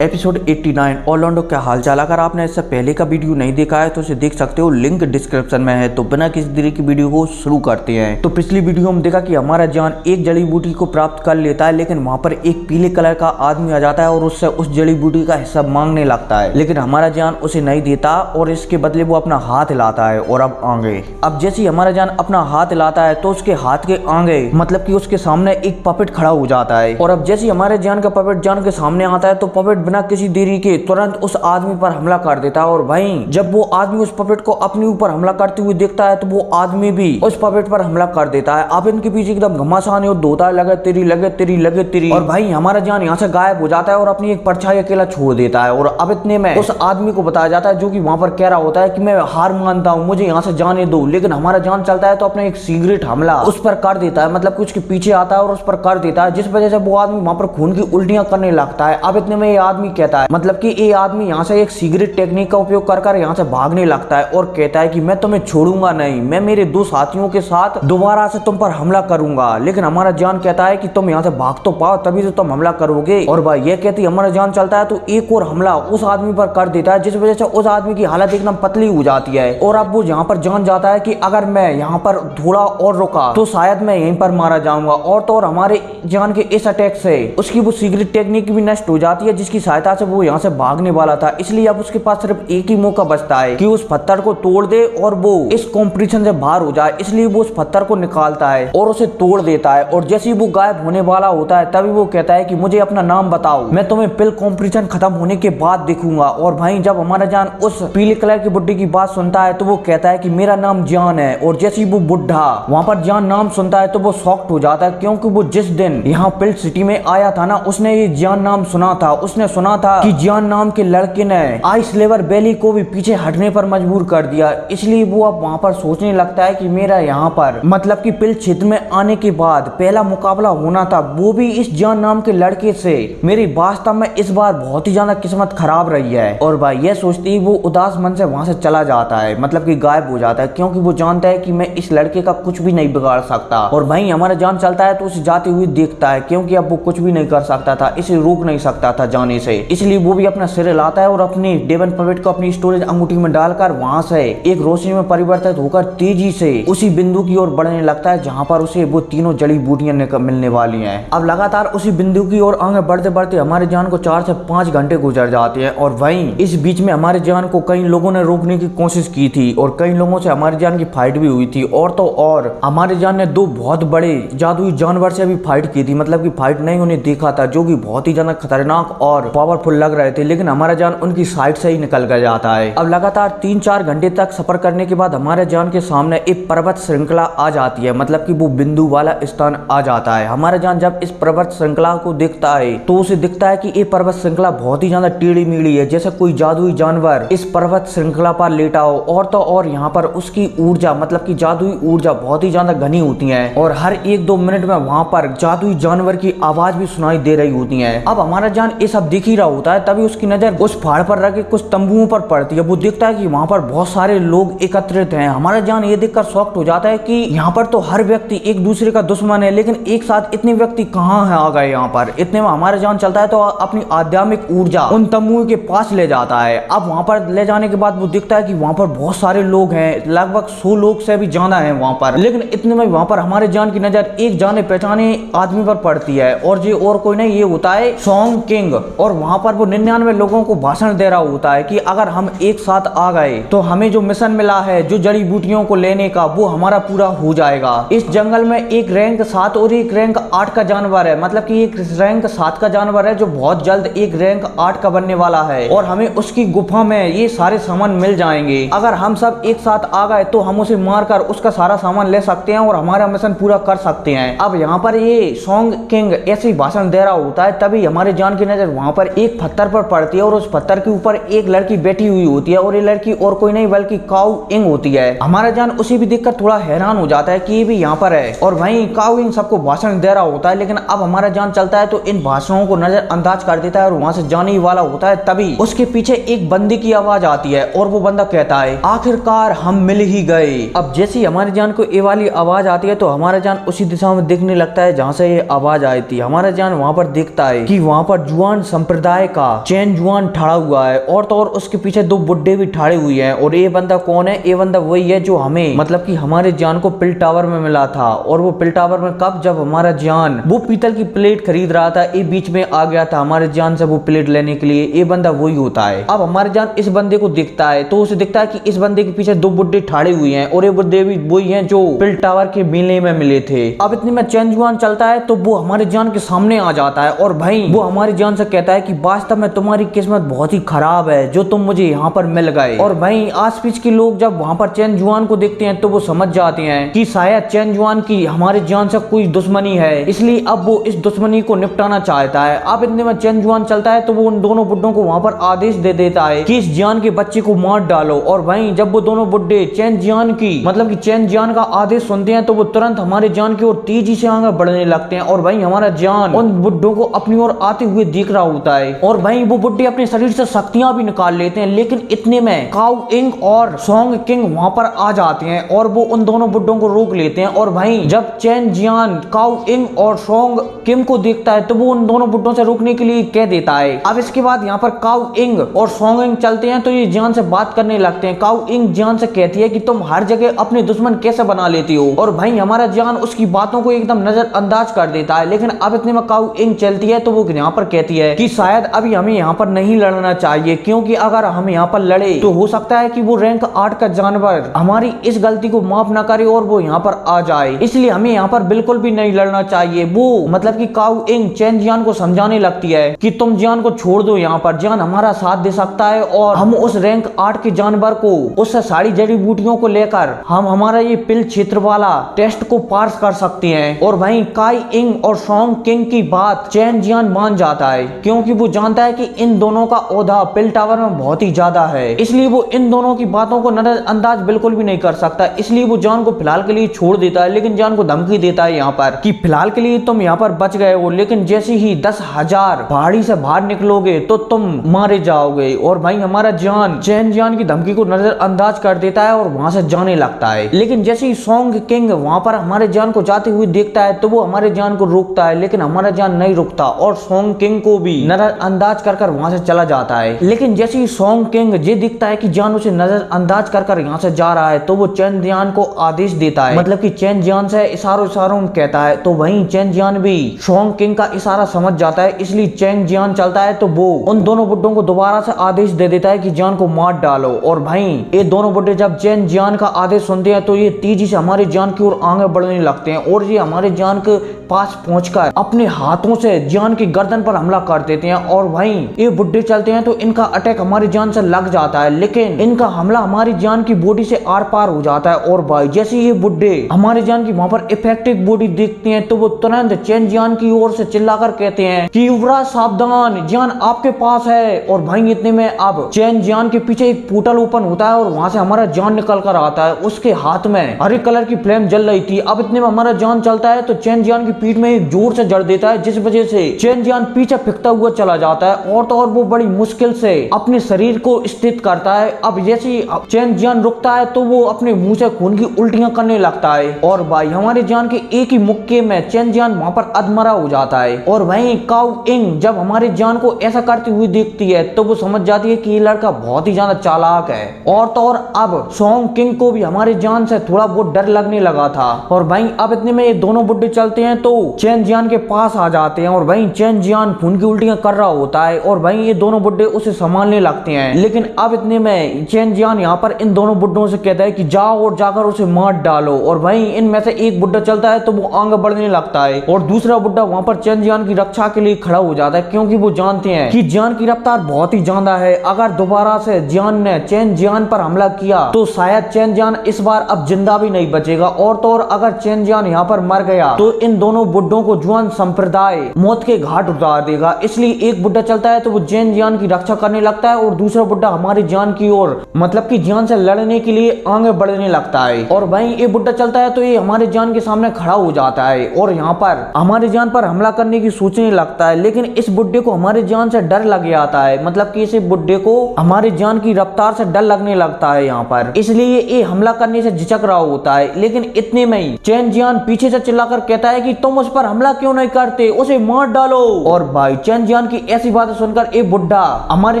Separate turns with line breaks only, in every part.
Episode 89 Orlando क्या हालचाल। अगर आपने इससे पहले का वीडियो नहीं देखा है तो उसे देख सकते हो, लिंक डिस्क्रिप्शन में है। तो बिना किसी देरी की वीडियो को शुरू करते हैं। तो पिछली वीडियो में देखा कि हमारा जान एक जड़ी बूटी को प्राप्त कर लेता है, लेकिन वहां पर एक पीले कलर का आदमी आ जाता है और उससे उस जड़ी बूटी का हिस्सा मांगने लगता है, लेकिन हमारा जान उसे नहीं देता और इसके बदले वो अपना हाथ हिलाता है। और अब जैसे ही हमारा जान अपना हाथ हिलाता है तो उसके हाथ के आगे मतलब कि उसके सामने एक पपेट खड़ा हो जाता है। और अब जैसे ही हमारे जान का पपेट जान के सामने आता है तो पपेट बिना किसी देरी के तुरंत उस आदमी पर हमला कर देता है। और भाई जब वो आदमी उस पपेट को अपने ऊपर हमला करते हुए देखता है तो वो आदमी भी उस पपेट पर हमला कर देता है। अब इनके पीछे एकदम घमासान युद्ध होता है, लगे तेरी लगे तेरी लगे तेरी। और भाई हमारा जान यहाँ से गायब हो जाता है और अपनी एक परछाई अकेला छोड़ देता है। और अब इतने में उस आदमी को बताया जाता है जो कि वहां पर कह रहा होता है कि मैं हार मानता हूँ, मुझे यहाँ से जाने दो। लेकिन हमारा जान चलता है तो अपने एक सिगरेट हमला उस पर कर देता है, मतलब कि उसके पीछे आता है और उस पर कर देता है, जिस वजह से वो आदमी वहां पर खून की उल्टियां करने लगता है। अब इतने में ये आदमी कहता है, मतलब कि ये आदमी यहाँ से एक सिगरेट टेक्निक का उपयोग कर यहाँ से भागने लगता है और कहता है कि मैं तुम्हें छोड़ूंगा नहीं, मैं मेरे दो साथियों के साथ दोबारा से तुम पर हमला करूंगा। लेकिन हमारा जान कहता है कि तुम यहाँ से भाग तो पाओ तभी तो तुम हमला करोगे। और भाई ये कहती हमारा जान चलता है तो एक और हमला उस आदमी पर कर देता है, जिस वजह से उस आदमी की हालत एकदम पतली हो जाती है। और अब वो यहाँ पर जान जाता है कि अगर मैं यहाँ पर थोड़ा और रुका तो शायद मैं यहीं पर मारा जाऊंगा। और तो और हमारे जान के इस अटैक से उसकी वो सिगरेट टेक्निक भी नष्ट हो जाती है, जिसकी सहायता से वो यहाँ से भागने वाला था। इसलिए अब उसके पास सिर्फ एक ही मौका बचता है कि उस पत्थर को तोड़ दे और वो इस कंपटीशन से बाहर हो जाए। इसलिए वो उस पत्थर को निकालता है और उसे तोड़ देता है। और जैसे ही वो गायब होने वाला होता है तभी वो कहता है कि मुझे अपना नाम बताओ, मैं तुम्हें पिल कंपटीशन खत्म होने के बाद देखूंगा। और भाई जब हमारा जान उस पीले कलर की बुड्ढे की बात सुनता है तो वो कहता है कि मेरा नाम जान है। और जैसे ही वो बुड्ढा वहां पर जान नाम सुनता है तो वो शॉक्ड हो जाता है, क्योंकि वो जिस दिन यहाँ पिल सिटी में आया था ना, उसने ये जान नाम सुना था। उसने सुना था कि जान नाम के लड़के ने आइस लेवर वैली को भी पीछे हटने पर मजबूर कर दिया। इसलिए वो अब वहां पर सोचने लगता है कि मेरा यहाँ पर मतलब कि पिल क्षेत्र में आने के बाद पहला मुकाबला होना था, वो भी इस जान नाम के लड़के से। मेरी वास्तव में इस बार बहुत ही ज्यादा किस्मत खराब रही है। और भाई ये सोचते ही वो उदास मन से वहां से चला जाता है, मतलब कि गायब हो जाता है, क्योंकि वो जानता है कि मैं इस लड़के का कुछ भी नहीं बिगाड़ सकता। और भाई हमारा जान चलता है तो उसे जाते हुए देखता है, क्योंकि अब वो कुछ भी नहीं कर सकता था, इसे रोक नहीं सकता था जाने से। इसलिए वो भी अपना सिर हिलाता है और अपनी डेवन पपेट को अपनी स्टोरेज अंगूठी में डालकर वहां से एक रोशनी में परिवर्तित होकर तेजी से उसी बिंदु की ओर बढ़ने लगता है जहां पर उसे वो तीनों जड़ी बूटियां मिलने वाली हैं। अब लगातार उसी बिंदु की ओर आगे बढ़ते बढ़ते हमारे जान को 4 से 5 घंटे गुजर जाते हैं। और वहीं इस बीच में हमारे जान को कई लोगों ने रोकने की कोशिश की थी और कई लोगों से हमारे जान की फाइट भी हुई थी। और तो और हमारे जान ने 2 बहुत बड़े जादुई जानवर से भी फाइट की थी, मतलब कि फाइट नहीं उन्हें देखा था, जो कि बहुत ही ज्यादा खतरनाक और पावरफुल लग रहे थे। लेकिन हमारा जान उनकी साइड से ही निकल कर जाता है। अब लगातार 3-4 घंटे तक सफर करने के बाद हमारे जान के सामने एक पर्वत श्रृंखला आ जाती है, मतलब कि वो बिंदु वाला स्थान आ जाता है। हमारा जान जब इस पर्वत श्रृंखला को देखता है तो उसे दिखता है कि ये पर्वत श्रृंखला बहुत ही ज्यादा टेढ़ी मेढ़ी है, जैसे कोई जादुई जानवर इस पर्वत श्रृंखला पर लेटा हो। और तो और यहाँ पर उसकी ऊर्जा मतलब कि जादुई ऊर्जा बहुत ही ज्यादा घनी होती है और हर 1-2 मिनट में वहां पर जादुई जानवर की आवाज भी सुनाई दे रही होती है। अब हमारा जान ये सब दिख ही रहा होता है, तभी उसकी नजर उस पहाड़ पर रखे कुछ तंबुओं पर पड़ती है। वो देखता है कि वहां पर बहुत सारे लोग एकत्रित हैं। हमारा जान ये देखकर शॉक्ड हो जाता है कि यहाँ पर तो हर व्यक्ति एक दूसरे का दुश्मन है, लेकिन एक साथ इतने व्यक्ति कहाँ है आ गए यहाँ पर। इतने में हमारा जान चलता है तो अपनी आध्यात्मिक ऊर्जा उन तंबुओं के पास ले जाता है। अब वहां पर ले जाने के बाद वो दिखता है कि वहां पर बहुत सारे लोग हैं, लगभग 100 लोग से भी ज्यादा हैं वहां पर। लेकिन इतने में वहां पर हमारे जान की नजर एक जाने पहचाने आदमी पर पड़ती है और ये और कोई नहीं, ये होता है सॉन्ग किंग। और वहां पर वो 99 लोगों को भाषण दे रहा होता है कि अगर हम एक साथ आ गए तो हमें जो मिशन मिला है जो जड़ी बूटियों को लेने का, वो हमारा पूरा हो जाएगा। इस जंगल में एक रैंक 7 और एक रैंक 8 का जानवर है, मतलब कि एक रैंक 7 का जानवर है जो बहुत जल्द एक रैंक 8 का बनने वाला है और हमें उसकी गुफा में ये सारे सामान मिल जाएंगे। अगर हम सब एक साथ आ गए तो हम उसे मारकर उसका सारा सामान ले सकते हैं और हमारा मिशन पूरा कर सकते हैं। अब यहाँ पर ये सॉन्ग किंग ऐसे ही भाषण दे रहा होता है, तभी हमारे जान की नजर वहां पर एक पत्थर पर पड़ती है और उस पत्थर के ऊपर एक लड़की बैठी हुई होती है और ये लड़की और कोई नहीं बल्कि काऊ इंग होती है। हमारा जान उसे भी देखकर थोड़ा हैरान हो जाता है कि ये भी यहाँ पर है। और वहीं काऊ इंग सबको भाषण दे रहा होता है, लेकिन अब हमारा जान चलता है तो इन भाषणों को नजरअंदाज कर देता है और वहां से जाने ही वाला होता है। तभी उसके पीछे एक बंदे की आवाज आती है और वो बंदा कहता है आखिरकार हम मिल ही गए। अब जैसी हमारे जान को ये वाली आवाज आती है तो हमारा जान उसी दिशा में देखने लगता है जहाँ से ये आवाज आई थी। हमारा जान वहां पर देखता है कि वहां पर जुआन संप्रदाय का चैन जुआन ठाड़ा हुआ है और तो और उसके पीछे दो बुड्ढे भी ठाड़े हुए हैं। और ये बंदा कौन है? ये बंदा वही है जो हमें मतलब कि हमारे जान को पिल टावर में मिला था। और वो पिल टावर में कब? जब हमारा जान वो पीतल की प्लेट खरीद रहा था, ये बीच में आ गया था हमारे जान से वो प्लेट लेने के लिए। ये बंदा वही होता है। अब हमारे जान इस बंदे को दिखता है तो उसे दिखता है कि इस बंदे के पीछे दो बुड्ढे ठाड़े हुए हैं और ये बुड्ढे भी वही हैं जो पिल टावर के मेले में मिले थे। अब इतने में चैन जुआन चलता है तो वो हमारे जान के सामने आ जाता है और भाई वो हमारी जान से कहता है कि वास्तव में तुम्हारी किस्मत बहुत ही खराब है जो तुम मुझे यहाँ पर मिल गए। और भाई आस पास के लोग जब वहाँ पर चैन जुआन को देखते हैं तो वो समझ जाते हैं कि शायद चैन जुआन की हमारे जान से कोई दुश्मनी है, इसलिए अब वो इस दुश्मनी को निपटाना चाहता है। अब इतने में चैन जुआन चलता है तो वो उन दोनों बुड्ढों को वहाँ पर आदेश दे देता है कि इस जान के बच्चे को मार डालो। और भाई जब वो दोनों बुड्ढे चैन जियान की मतलब कि चैन जियान का आदेश सुनते हैं तो वो तुरंत हमारे जान की ओर तेजी से आगे बढ़ने लगते हैं। और भाई हमारा जान उन बुड्ढों को अपनी ओर आते हुए देख रहा होता है और भाई वो बुड्ढे अपने शरीर से शक्तियां भी निकाल लेते हैं। लेकिन इतने में काउ इंग और सोंग किंग वहां पर आ जाते हैं और वो उन दोनों बुड्ढों को रोक लेते हैं। और भाई जब चैन जियान काउ इंग और सोंग किम को देखता है तो वो उन दोनों बुड्ढों से रोकने के लिए कह देता है। अब इसके बाद यहाँ पर काउ इंग और सोंग इंग चलते हैं तो ये जान से बात करने लगते हैं। काउ इंग जान से कहती है कि तुम हर जगह अपने दुश्मन कैसे बना लेती हो। और भाई हमारा जान उसकी बातों को एकदम नजरअंदाज कर देता है। लेकिन अब इतने में काउ इंग चलती है तो वो यहाँ पर कहती है कि शायद अभी हमें यहाँ पर नहीं लड़ना चाहिए, क्योंकि अगर हम यहाँ पर लड़े तो हो सकता है कि वो रैंक 8 का जानवर हमारी इस गलती को माफ ना करे और वो यहाँ पर आ जाए, इसलिए हमें यहाँ पर बिल्कुल भी नहीं लड़ना चाहिए। वो मतलब कि काउ इंग चैन जियान को समझाने लगती है कि तुम जान को छोड़ दो, यहाँ पर जान हमारा साथ दे सकता है और हम उस रैंक 8 के जानवर को उससे सारी जड़ी बूटियों को लेकर हम हमारा ये पिल क्षेत्र वाला टेस्ट को पास कर सकते हैं। और भाई काई इंग और सोंग किंग की बात चैन जियान मान जाता है, क्योंकि वो जानता है कि इन दोनों का ओहदा पिल टावर में बहुत ही ज्यादा है, इसलिए वो इन दोनों की बातों को नजरअंदाज बिल्कुल भी नहीं कर सकता। इसलिए वो जान को फिलहाल के लिए छोड़ देता है, लेकिन जान को धमकी देता है यहाँ पर कि फिलहाल के लिए तुम यहाँ पर बच गए हो, लेकिन जैसे ही 10,000 पहाड़ी से बाहर निकलोगे तो तुम मारे जाओगे। और भाई हमारा जान चैन जियान की धमकी को नजरअंदाज कर देता है और वहां से जाने लगता है। लेकिन जैसे ही सोंग किंग वहां पर हमारे जान को जाते हुए देखता है तो वो हमारे जान को रोकता है, लेकिन हमारा जान नहीं रुकता और सोंग किंग को भी नजरअंदाज कर वहां से चला जाता है। लेकिन जैसे ही सोंग किंग ये दिखता है कि जान उसे नजरअंदाज कर यहाँ से जा रहा है तो वो चैन जियान को आदेश देता है, मतलब कि चैन जियान से इशारों में कहता है। तो वहीं चैन जियान भी सोंग किंग का इशारा समझ जाता है, इसलिए चैन जियान चलता है तो वो उन दोनों बुड्ढों को दोबारा से आदेश दे देता है कि जान को मार डालो। और भाई ये दोनों बुड्ढे जब चैन जियान का आदेश सुनते हैं तो ये तेजी से हमारे जान की ओर आगे बढ़ने लगते हैं और ये हमारे जान के पास पहुंचकर अपने हाथों से जान की गर्दन पर हमला कर देते हैं। और भाई ये बुड्ढे चलते हैं तो इनका अटैक हमारी जान से लग जाता है, लेकिन इनका हमला हमारी जान की बॉडी से आर पार हो जाता है। और भाई जैसे ये बुड्ढे हमारे जान की वहां पर इफेक्टिव बॉडी देखते हैं तो वो तुरंत चैन जियान की ओर से चिल्लाकर कहते हैं कि युवराज सावधान, जान आपके पास है। और भाई इतने में अब चैन जियान के पीछे एक पोर्टल ओपन होता है और वहां से हमारा जान निकल कर आता है। उसके हाथ में हरे कलर की फ्लेम जल रही थी। अब इतने में हमारा जान चलता है तो चैन जियान की पीठ में एक जोर से जड़ देता है, जिस वजह से चैन जियान पीछे फिकता हुआ चला जाता है और तो और वो बड़ी मुश्किल से अपने शरीर को स्थित करता है। अब जैसे ही चैन जियान रुकता है तो वो अपने मुंह से खून की उल्टियां करने लगता है। और भाई हमारे जान के एक ही मुक्के में चैन जियान वहां पर अधमरा हो जाता है। और वहीं काउ इंग जब हमारे जान को ऐसा करती हुई देखती है तो वो समझ जाती है कि ये लड़का बहुत ही ज्यादा चालाक है। और तो और अब सोंग किंग को भी हमारे जान से थोड़ा बहुत डर लगने लगा था। और भाई अब इतने में ये दोनों बुड्ढे चलते हैं तो चैन जियान के पास आ जाते हैं और वहीं चैन जियान खून की उल्टियां कर रहा होता है और वहीं ये दोनों बुड्ढे उसे संभालने लगते हैं। लेकिन अब इतने में चैन जियान यहाँ पर इन दोनों बुड्ढों से कहता है कि जाओ और जाकर उसे मार डालो। और वहीं इनमें से एक बुड्ढा चलता है तो वो आगे बढ़ने लगता है और दूसरा बुड्ढा वहां पर चैन जियान की रक्षा के लिए खड़ा हो जाता है, क्योंकि वो जानते हैं कि जान की रफ्तार बहुत ही ज्यादा है। अगर दोबारा से जान ने चैन जियान पर हमला किया तो शायद चैन जियान इस बार अब जिंदा भी नहीं बचेगा। और तो और अगर चैन जियान यहाँ पर मर गया तो इन दोनों बुड्ढों को जुआन संप्रदाय मौत के घाट उतार देगा। इसलिए एक बुड्ढा चलता है तो वो चैन जियान की रक्षा करने लगता है और दूसरा बुड्ढा हमारी जान की ओर मतलब कि जान से लड़ने के लिए आगे बढ़ने लगता है। और वहीं ये बुड्ढा चलता है तो ये हमारे जान के सामने खड़ा हो जाता है और यहाँ पर हमारे जान पर हमला करने की सोचने लगता है। लेकिन इस बुड्ढे को हमारे जान से डर लग जाता है, मतलब कि इस बुड्ढे को हमारे जान की रफ्तार से डर लगने लगता है यहाँ पर, इसलिए ये हमला करने से झिझक रहा होता है। लेकिन इतने में ही चैन जियान पीछे से चिल्लाकर कहता है कि तुम उस पर हमला क्यों नहीं करते, उसे मार डालो। और भाई चैन जियान जान की ऐसी बातें सुनकर एक बुढ़ा हमारी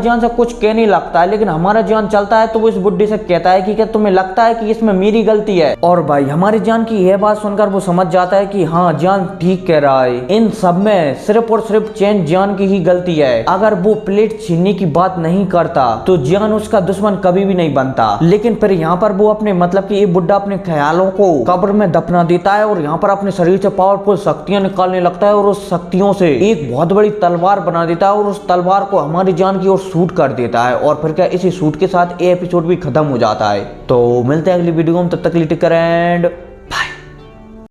जान से कुछ कहने लगता है, लेकिन हमारा जान चलता है तो वो इस बुढ़े से कहता है कि क्या तुम्हें लगता है कि इसमें मेरी गलती है। और भाई हमारी जान की यह बात सुनकर वो समझ जाता है कि हाँ जान ठीक कह रहा है, इन सब में सिर्फ और सिर्फ चैन जान की ही गलती है। अगर वो प्लेट छीनने की बात नहीं करता तो जान उसका दुश्मन कभी भी नहीं बनता। लेकिन फिर यहाँ पर वो अपने मतलब कि ये बुढ़ा अपने ख्यालों को कब्र में दफना देता है और यहाँ पर अपने शरीर से पावरफुल शक्तियां निकालने लगता है और उस शक्तियों से एक बहुत बड़ी तलवार बना देता है और उस तलवार को हमारी जान की ओर शूट कर देता है। और फिर क्या इसी शूट के साथ ये एपिसोड भी खत्म हो जाता है। तो मिलते हैं अगली वीडियो में, तब तक के लिए टेक केयर एंड